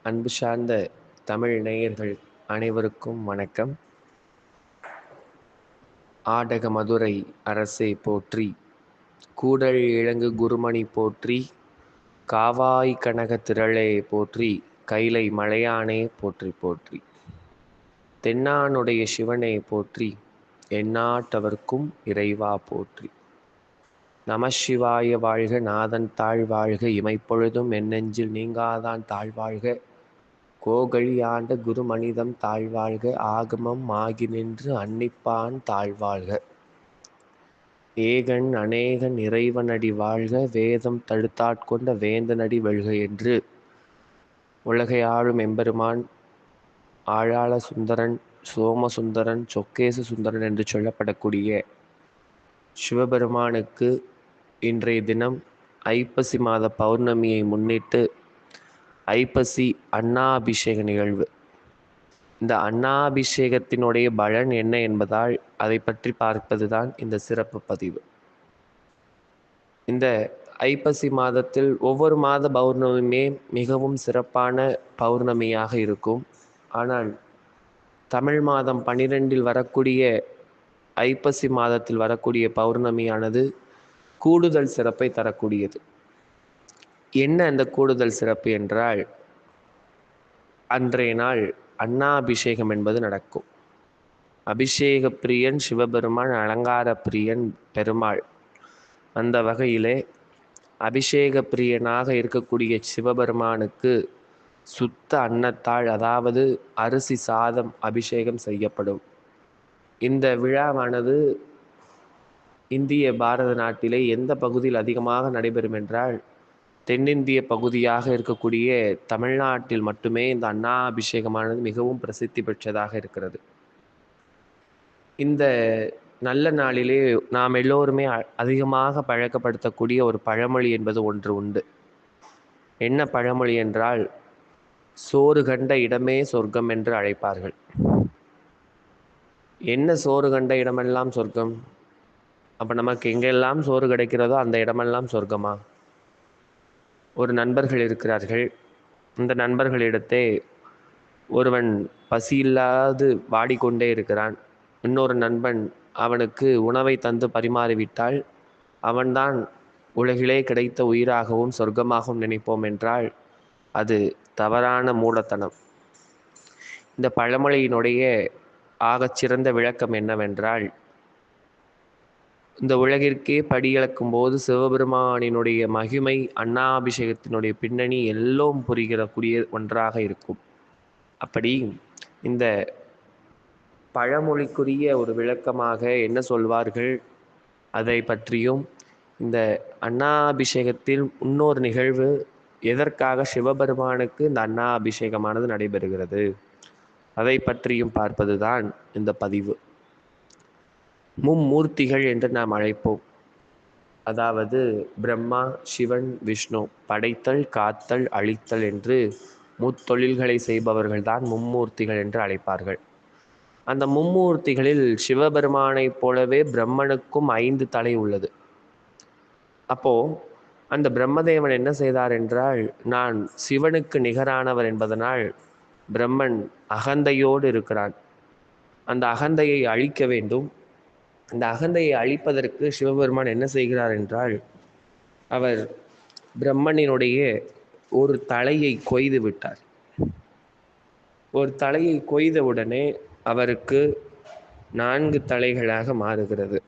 அன்பு சார்ந்த தமிழ் நேயர்கள் அனைவருக்கும் வணக்கம். ஆடக மதுரை அரசே போற்றி, கூடல் இளங்கு குருமணி போற்றி, காவாய் கனக திரளே போற்றி, கைலை மலையானே போற்றி போற்றி. தென்னானுடைய சிவனே போற்றி, எந்நாட்டவர்க்கும் இறைவா போற்றி. நமசிவாய வாழ்க, நாதன் தாழ்வாழ்க, இமைப்பொழுதும் எந்நெஞ்சில் நீங்காதான் தாழ்வாழ்க, கோகழி ஆண்ட குருமனிதம் தாழ்வாழ்க, ஆகமம் ஆகி நின்று அன்னிப்பான் தாழ்வாழ்க, ஏகன் அநேகன் இறைவனடி வாழ்க, வேதம் தடுத்தாட்கொண்ட வேந்தனடி வெல்க என்று உலகை ஆளும் எம்பெருமான் ஆழாள சுந்தரன், சோமசுந்தரன், சொக்கேசு சுந்தரன் என்று சொல்லப்படக்கூடிய சிவபெருமானுக்கு இன்றைய தினம் ஐப்பசி மாத பௌர்ணமியை முன்னிட்டு ஐப்பசி அன்னாபிஷேக நிகழ்வு. இந்த அன்னாபிஷேகத்தினுடைய பலன் என்ன என்பதால் அதை பற்றி பார்ப்பதுதான் இந்த சிறப்பு பதிவு. இந்த ஐப்பசி மாதத்தில் ஒவ்வொரு மாத பௌர்ணமியுமே மிகவும் சிறப்பான பௌர்ணமியாக இருக்கும். ஆனால் தமிழ் மாதம் 12 வரக்கூடிய ஐப்பசி மாதத்தில் வரக்கூடிய பௌர்ணமியானது கூடுதல் சிறப்பை தரக்கூடியது. என்ன அந்த கூடுதல் சிறப்பு என்றால், அன்றைய நாள் அன்னாபிஷேகம் என்பது நடக்கும். அபிஷேக பிரியன் சிவபெருமான், அலங்கார பிரியன் பெருமாள். அந்த வகையிலே அபிஷேக பிரியனாக இருக்கக்கூடிய சிவபெருமானுக்கு சுத்த அன்னத்தால், அதாவது அரிசி சாதம் அபிஷேகம் செய்யப்படும். இந்த விழாவானது இந்திய பாரத நாட்டிலே எந்த பகுதியில் அதிகமாக நடைபெறும் என்றால், தென்னிந்திய பகுதியாக இருக்கக்கூடிய தமிழ்நாட்டில் மட்டுமே இந்த அன்னாபிஷேகமானது மிகவும் பிரசித்தி பெற்றதாக இருக்கிறது. இந்த நல்ல நாளிலே நாம் எல்லோருமே அதிகமாக பழக்கப்படுத்தக்கூடிய ஒரு பழமொழி என்பது ஒன்று உண்டு. என்ன பழமொழி என்றால், சோறு கண்ட இடமே சொர்க்கம் என்று அழைப்பார்கள். என்ன சோறு கண்ட இடமெல்லாம் சொர்க்கம்? அப்போ நமக்கு எங்கெல்லாம் சோறு கிடைக்கிறதோ அந்த இடமெல்லாம் சொர்க்கமா? ஒரு நண்பர்கள் இருக்கிறார்கள். இந்த நண்பர்களிடத்தே ஒருவன் பசியில்லாது வாடிக்கொண்டே இருக்கிறான். இன்னொரு நண்பன் அவனுக்கு உணவை தந்து பரிமாறிவிட்டால் அவன்தான் உலகிலே கிடைத்த உயிராகவும் சொர்க்கமாகவும் நினைப்போம் என்றால் அது தவறான மூடத்தனம். இந்த பழமொழியினுடைய ஆகச்சிறந்த விளக்கம் என்னவென்றால், இந்த உலகிற்கே படியளக்கும் போது சிவபெருமானினுடைய மகிமை, அன்னாபிஷேகத்தினுடைய பின்னணி எல்லாம் புரிகிறக்கூடிய ஒன்றாக இருக்கும். அப்படி இந்த பழமொழிக்குரிய ஒரு விளக்கமாக என்ன சொல்வார்கள் அதை பற்றியும், இந்த அன்னாபிஷேகத்தில் இன்னொரு நிகழ்வு, எதற்காக சிவபெருமானுக்கு இந்த அன்னாபிஷேகமானது நடைபெறுகிறது, அதை பற்றியும் பார்ப்பதுதான் இந்த பதிவு. மும்மூர்த்திகள் என்று நாம் அழைப்போம். அதாவது பிரம்மா, சிவன், விஷ்ணு. படைத்தல், காத்தல், அழித்தல் என்று முத்தொழில்களை செய்பவர்கள் தான் மும்மூர்த்திகள் என்று அழைப்பார்கள். அந்த மும்மூர்த்திகளில் சிவபெருமானைப் போலவே பிரம்மனுக்கும் 5 தலை உள்ளது. அப்போ அந்த பிரம்மதேவன் என்ன செய்தார் என்றால், நான் சிவனுக்கு நிகரானவர் என்பதனால் பிரம்மன் அகந்தையோடு இருக்கிறான். அந்த அகந்தையை அழிக்க வேண்டும். அந்த அகந்தையை அழிப்பதற்கு சிவபெருமான் என்ன செய்கிறார் என்றால், அவர் பிரம்மனினுடைய ஒரு தலையை கொய்து விட்டார். ஒரு தலையை கொய்தவுடனே அவருக்கு 4 தலைகளாக மாறுகிறது.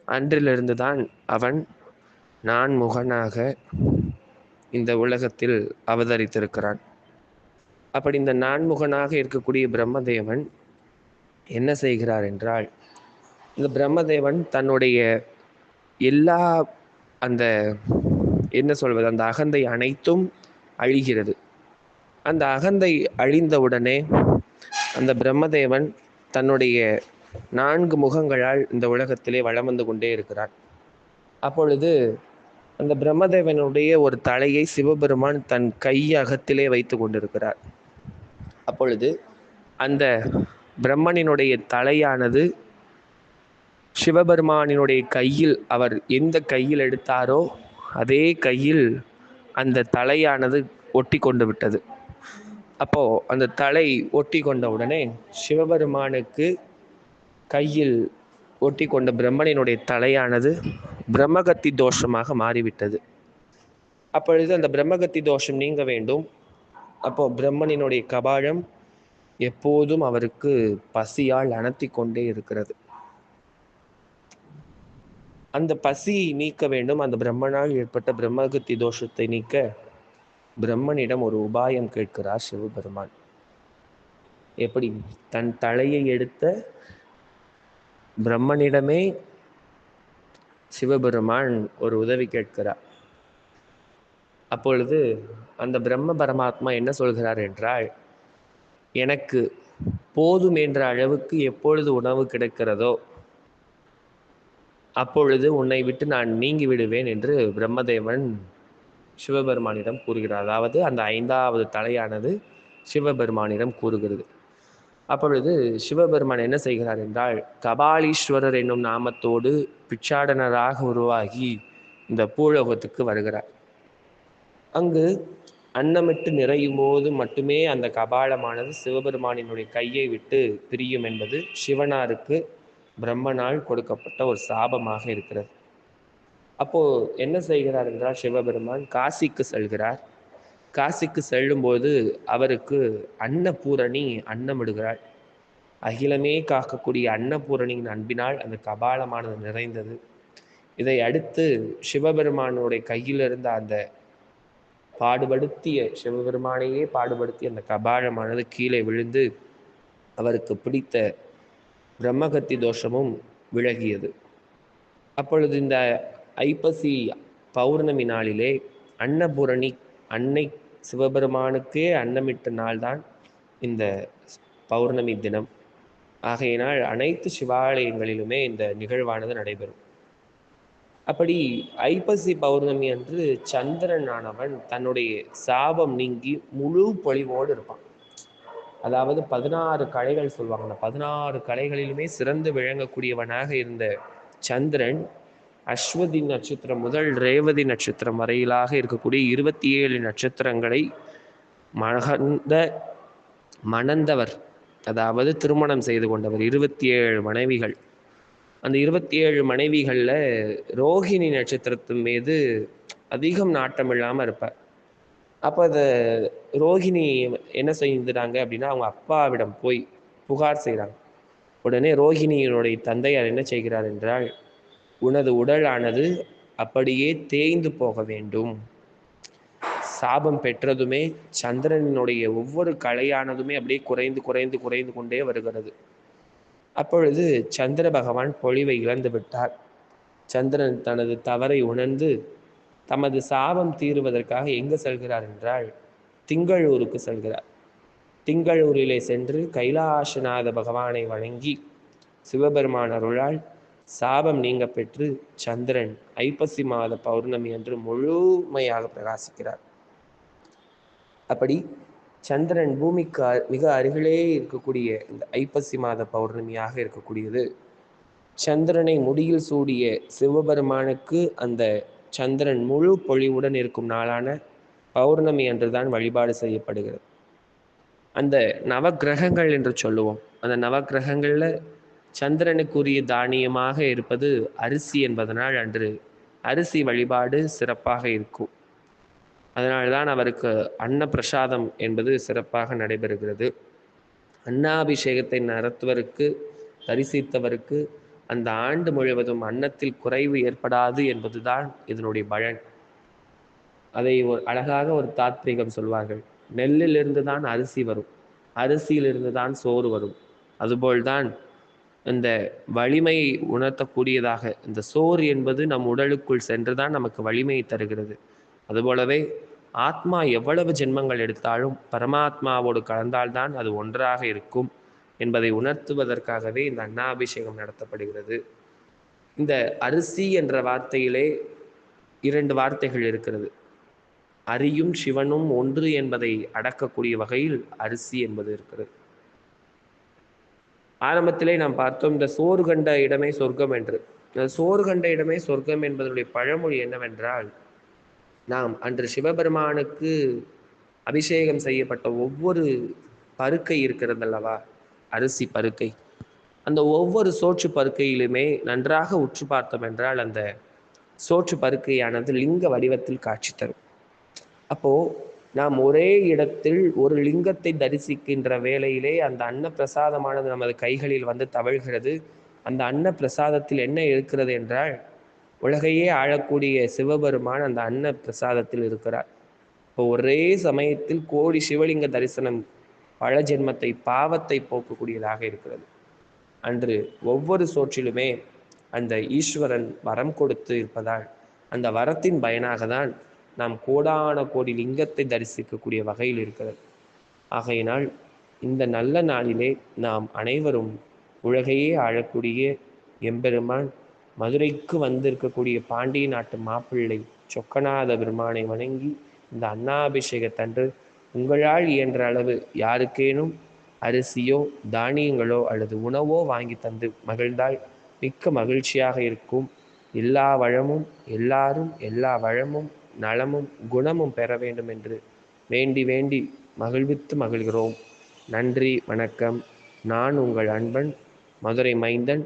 அன்றிலிருந்து தான் அவன் நான்முகனாக இந்த உலகத்தில் அவதரித்திருக்கிறான். அப்படி இந்த நான்முகனாக இருக்கக்கூடிய பிரம்மதேவன் என்ன செய்கிறார் என்றால், இந்த பிரம்மதேவன் தன்னுடைய எல்லா அந்த என்ன சொல்வது, அந்த அகந்தை அனைத்தும் அழிகிறது. அந்த அகந்தை அழிந்தவுடனே அந்த பிரம்மதேவன் தன்னுடைய 4 முகங்களால் இந்த உலகத்திலே வலம் வந்து கொண்டே இருக்கிறார். அப்பொழுது அந்த பிரம்மதேவனுடைய ஒரு தலையை சிவபெருமான் தன் கை அகத்திலே வைத்து கொண்டிருக்கிறார். அப்பொழுது அந்த பிரம்மனினுடைய தலையானது சிவபெருமானினுடைய கையில், அவர் எந்த கையில் எடுத்தாரோ அதே கையில் அந்த தலையானது ஒட்டி கொண்டு விட்டது. அப்போ அந்த தலை ஒட்டி கொண்ட உடனே சிவபெருமானுக்கு கையில் ஒட்டி கொண்ட பிரம்மனினுடைய தலையானது பிரம்மகத்தி தோஷமாக மாறிவிட்டது. அப்பொழுது அந்த பிரம்மகத்தி தோஷம் நீங்க வேண்டும். அப்போ பிரம்மனினுடைய கபாலம் எப்போதும் அவருக்கு பசியால் அனத்தி கொண்டே இருக்கிறது. அந்த பசியை நீக்க வேண்டும். அந்த பிரம்மனால் ஏற்பட்ட பிரம்மகத்தி தோஷத்தை நீக்க பிரம்மனிடம் ஒரு உபாயம் கேட்கிறார் சிவபெருமான். எப்படி? தன் தலையை எடுத்த பிரம்மனிடமே சிவபெருமான் ஒரு உதவி கேட்கிறார். அப்பொழுது அந்த பிரம்ம பரமாத்மா என்ன சொல்கிறார் என்றால், எனக்கு போதும் என்ற அளவுக்கு எப்பொழுது உணவு கிடைக்கிறதோ அப்பொழுது உன்னை விட்டு நான் நீங்கி விடுவேன் என்று பிரம்மதேவன் சிவபெருமானிடம் கூறுகிறார். அதாவது அந்த 5வது தலையானது சிவபெருமானிடம் கூறுகிறது. அப்பொழுது சிவபெருமான் என்ன செய்கிறார் என்றால், கபாலீஸ்வரர் என்னும் நாமத்தோடு பிச்சாடனராக உருவாகி இந்த பூலோகத்துக்கு வருகிறார். அங்கு அன்னமிட்டு நிறையும் போது மட்டுமே அந்த கபாலமானது சிவபெருமானினுடைய கையை விட்டு பிரியும் என்பது சிவனாருக்கு பிரம்மனால் கொடுக்கப்பட்ட ஒரு சாபமாக இருக்கிறது. அப்போ என்ன செய்கிறார் என்றால், சிவபெருமான் காசிக்கு செல்கிறார். காசிக்கு செல்லும்போது அவருக்கு அன்னபூரணி அன்னமிடுகிறாள். அகிலமே காக்கக்கூடிய அன்னபூரணியின் அன்பினால் அந்த கபாலமானது நிறைந்தது. இதை அடுத்து சிவபெருமானுடைய கையில் இருந்த அந்த சிவபெருமானையே பாடுபடுத்திய அந்த கபாலமானது கீழே விழுந்து அவருக்கு பிடித்த பிரம்மகத்தி தோஷமும் விலகியது. அப்பொழுது இந்த ஐப்பசி பௌர்ணமி நாளிலே அன்னபூரணி அன்னை சிவபெருமானுக்கே அன்னமிட்ட நாள்தான் இந்த பௌர்ணமி தினம். ஆகையினால் அனைத்து சிவாலயங்களிலுமே இந்த நிகழ்வானது நடைபெறும். அப்படி ஐப்பசி பௌர்ணமி அன்று சந்திரன் ஆனவன் தன்னுடைய சாபம் நீங்கி முழு பொலிவோடு இருப்பான். அதாவது 16 கலைகள் சொல்லுவாங்க. அந்த 16 கலைகளிலுமே சிறந்து விளங்கக்கூடியவனாக இருந்த சந்திரன் அஸ்வதி நட்சத்திரம் முதல் ரேவதி நட்சத்திரம் வரையிலாக இருக்கக்கூடிய 27 நட்சத்திரங்களை மணந்தவர், அதாவது திருமணம் செய்து கொண்டவர். 27 மனைவிகள். அந்த 27 மனைவிகளில் ரோஹிணி நட்சத்திரத்தின் மீது அதிகம் நாட்டம் இல்லாமல் இருப்பார். அப்போ அதை ரோஹிணி என்ன செய்கிறாங்க அப்படின்னா, அவங்க அப்பாவிடம் போய் புகார் செய்கிறாங்க. உடனே ரோஹிணியினுடைய தந்தையார் என்ன செய்கிறார் என்றால், உனது உடலானது அப்படியே தேய்ந்து போக வேண்டும். சாபம் பெற்றதுமே சந்திரனுடைய ஒவ்வொரு கலையானதுமே அப்படியே குறைந்து குறைந்து குறைந்து கொண்டே வருகிறது. அப்பொழுது சந்திர பகவான் பொழிவை இழந்து விட்டார். சந்திரன் தனது தவறை உணர்ந்து தமது சாபம் தீருவதற்காக எங்கு செல்கிறார் என்றால், திங்களூருக்கு செல்கிறார். திங்களூரிலே சென்று கைலாசநாத பகவானை வணங்கி சிவபெருமான் அருளால் சாபம் நீங்க பெற்று சந்திரன் ஐப்பசி மாத பௌர்ணமி அன்று முழுமையாக பிரகாசிக்கிறார். அப்படி சந்திரன் பூமிக்கு மிக அருகிலே இருக்கக்கூடிய இந்த ஐப்பசி மாத பௌர்ணமியாக இருக்கக்கூடியது. சந்திரனை முடியில் சூடிய சிவபெருமானுக்கு அந்த சந்திரன் முழு பொழிவுடன் இருக்கும் நாளான பௌர்ணமி அன்றுதான் வழிபாடு செய்யப்படுகிறது. அந்த நவக்கிரகங்கள் என்று சொல்லுவோம். அந்த நவக்கிரகங்களில் சந்திரனுக்குரிய தானியமாக இருப்பது அரிசி என்பதனால் அன்று அரிசி வழிபாடு சிறப்பாக இருக்கும். அதனால்தான் அவருக்கு அன்னப்பிரசாதம் என்பது சிறப்பாக நடைபெறுகிறது. அன்னாபிஷேகத்தை நடத்துவருக்கு, தரிசித்தவருக்கு அந்த ஆண்டு முழுவதும் அன்னத்தில் குறைவு ஏற்படாது என்பதுதான் இதனுடைய பலன். அதை அழகாக ஒரு தாத்ரீகம் சொல்வார்கள். நெல்லிலிருந்து தான் அரிசி வரும், அரிசியிலிருந்து தான் சோறு வரும். அதுபோல்தான் இந்த வலிமையை உணர்த்தக்கூடியதாக இந்த சோறு என்பது நம் உடலுக்குள் சென்றுதான் நமக்கு வலிமையை தருகிறது. அதுபோலவே ஆத்மா எவ்வளவு ஜென்மங்கள் எடுத்தாலும் பரமாத்மாவோடு கலந்தால்தான் அது ஒன்றாக இருக்கும் என்பதை உணர்த்துவதற்காகவே இந்த அன்னாபிஷேகம் நடத்தப்படுகிறது. இந்த அரிசி என்ற வார்த்தையிலே 2 வார்த்தைகள் இருக்கிறது. அரியும் சிவனும் ஒன்று என்பதை அடக்கக்கூடிய வகையில் அரிசி என்பது இருக்கிறது. ஆரம்பத்திலே நாம் பார்த்தோம், இந்த சோறு கண்ட இடமே சொர்க்கம் என்று. சோறு கண்ட இடமே சொர்க்கம் என்பதனுடைய பழமொழி என்னவென்றால், நாம் அன்று சிவபெருமானுக்கு அபிஷேகம் செய்யப்பட்ட ஒவ்வொரு பருக்கை இருக்கிறதல்லவா, அரிசி பருக்கை, அந்த ஒவ்வொரு சோற்று பருக்கையிலுமே நன்றாக உற்று பார்த்தோம் என்றால் அந்த சோற்று பருக்கையானது லிங்க வடிவத்தில் காட்சி தரும். அப்போ நாம் ஒரே இடத்தில் ஒரு லிங்கத்தை தரிசிக்கின்ற வேளையிலே அந்த அன்ன பிரசாதமானது நமது கைகளில் வந்து தவழ்கிறது. அந்த அன்ன பிரசாதத்தில் என்ன இருக்கிறது என்றால், உலகையே ஆளக்கூடிய சிவபெருமான் அந்த அன்ன பிரசாதத்தில் இருக்கிறார். இப்போ ஒரே சமயத்தில் கோடி சிவலிங்க தரிசனம் பல ஜென்மத்தை பாவத்தை போக்கக்கூடியதாக இருக்கிறது. அன்று ஒவ்வொரு சோற்றிலுமே அந்த ஈஸ்வரன் வரம் கொடுத்து இருப்பதால் அந்த வரத்தின் பயனாக தான் நாம் கோடான கோடி லிங்கத்தை தரிசிக்கக்கூடிய வகையில் இருக்கிறது. ஆகையினால் இந்த நல்ல நாளிலே நாம் அனைவரும் உலகையே ஆளக்கூடிய எம்பெருமான் மதுரைக்கு வந்திருக்கக்கூடிய பாண்டிய நாட்டு மாப்பிள்ளை சொக்கநாத பெருமானை வணங்கி இந்த அன்னாபிஷேகத்தன்று உங்களால் இயன்ற அளவு யாருக்கேனும் அரிசியோ தானியங்களோ அல்லது உணவோ வாங்கி தந்து மகிழ்ந்தால் மிக்க மகிழ்ச்சியாக இருக்கும். எல்லா வளமும் எல்லாரும் எல்லா வளமும் நலமும் குணமும் பெற வேண்டும் என்று வேண்டி வேண்டி மகிழ்வித்து மகிழ்கிறோம். நன்றி, வணக்கம். நான் உங்கள் அன்பன், மதுரை மைந்தன்,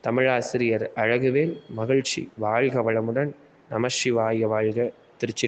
தமிழாசிரியர் அழகுவேல். மகிழ்ச்சி. வாழ்க வளமுடன். நமசிவாய வாழ்க. திருச்சி.